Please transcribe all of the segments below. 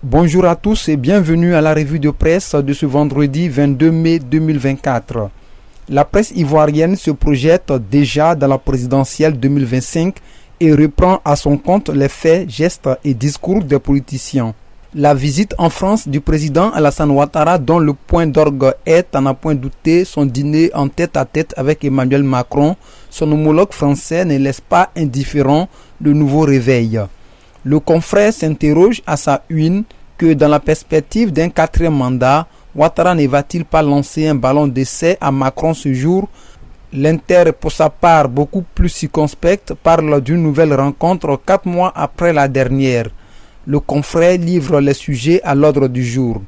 Bonjour à tous et bienvenue à la revue de presse de ce vendredi 22 mai 2024. La presse ivoirienne se projette déjà dans la présidentielle 2025 et reprend à son compte les faits, gestes et discours des politiciens. La visite en France du président Alassane Ouattara, dont le point d'orgue est, à n'en point douter, son dîner en tête-à-tête avec Emmanuel Macron, son homologue français ne laisse pas indifférent le nouveau réveil. Le confrère s'interroge à sa une que dans la perspective d'un 4e mandat, Ouattara ne va-t-il pas lancer un ballon d'essai à Macron ce jour? L'Inter, pour sa part beaucoup plus circonspecte, parle d'une nouvelle rencontre 4 mois après la dernière. Le confrère livre les sujets à l'ordre du jour.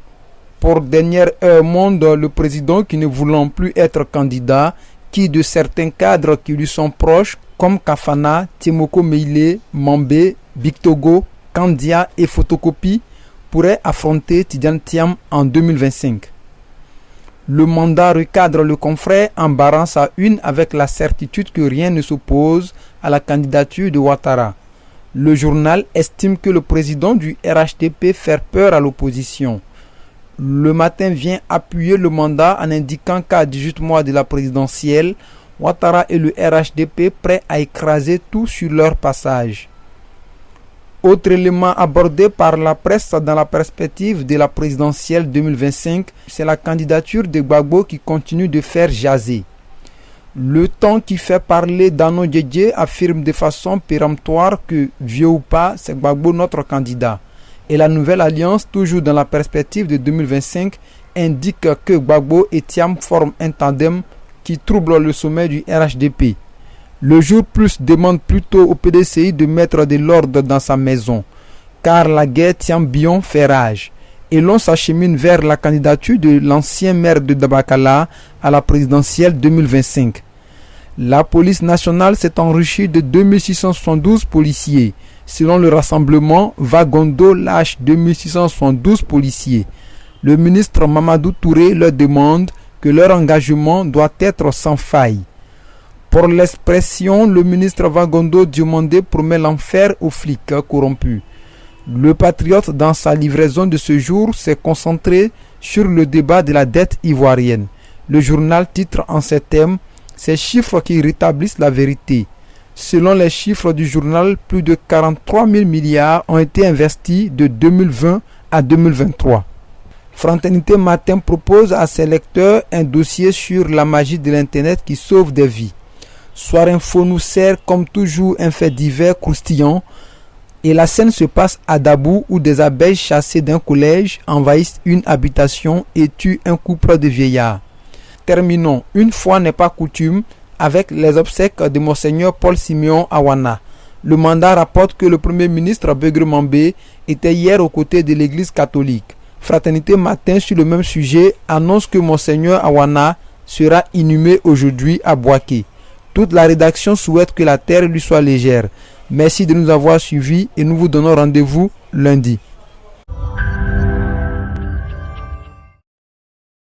Pour dernière heure monde, le président qui ne voulant plus être candidat, qui de certains cadres qui lui sont proches, comme Kafana, Tiemoko Meile, Mambé, Bictogo, Kandia et Photocopie, pourrait affronter Tidiane Thiam en 2025. Le mandat recadre le confrère en barrant sa une avec la certitude que rien ne s'oppose à la candidature de Ouattara. Le journal estime que le président du RHDP fait peur à l'opposition. Le Matin vient appuyer le mandat en indiquant qu'à 18 mois de la présidentielle, Ouattara et le RHDP prêts à écraser tout sur leur passage. Autre élément abordé par la presse dans la perspective de la présidentielle 2025, c'est la candidature de Gbagbo qui continue de faire jaser. Le Temps qui fait parler d'Ano Djedje affirme de façon péremptoire que, vieux ou pas, c'est Gbagbo notre candidat. Et la nouvelle alliance, toujours dans la perspective de 2025, indique que Gbagbo et Thiam forment un tandem qui trouble le sommet du RHDP. Le Jour Plus demande plutôt au PDCI de mettre de l'ordre dans sa maison, car la guerre Thiam-Bion fait rage. Et l'on s'achemine vers la candidature de l'ancien maire de Dabakala à la présidentielle 2025. La police nationale s'est enrichie de 2672 policiers. Selon le rassemblement, Vagondo lâche 2672 policiers. Le ministre Mamadou Touré leur demande que leur engagement doit être sans faille. Pour l'expression, le ministre Vagondo Diomandé promet l'enfer aux flics corrompus. Le patriote, dans sa livraison de ce jour, s'est concentré sur le débat de la dette ivoirienne. Le journal titre en ces termes « Ces chiffres qui rétablissent la vérité ». Selon les chiffres du journal, plus de 43 000 milliards ont été investis de 2020 à 2023. Fraternité Matin propose à ses lecteurs un dossier sur la magie de l'Internet qui sauve des vies. Soir Info nous sert comme toujours un fait divers croustillant. Et la scène se passe à Dabou où des abeilles chassées d'un collège envahissent une habitation et tuent un couple de vieillards. Terminons, une fois n'est pas coutume, avec les obsèques de Monseigneur Paul Siméon Awana. Le mandat rapporte que le Premier ministre Beugre Mambé était hier aux côtés de l'Église catholique. Fraternité Matin sur le même sujet annonce que Monseigneur Awana sera inhumé aujourd'hui à Boaké. Toute la rédaction souhaite que la terre lui soit légère. Merci de nous avoir suivis et nous vous donnons rendez-vous lundi.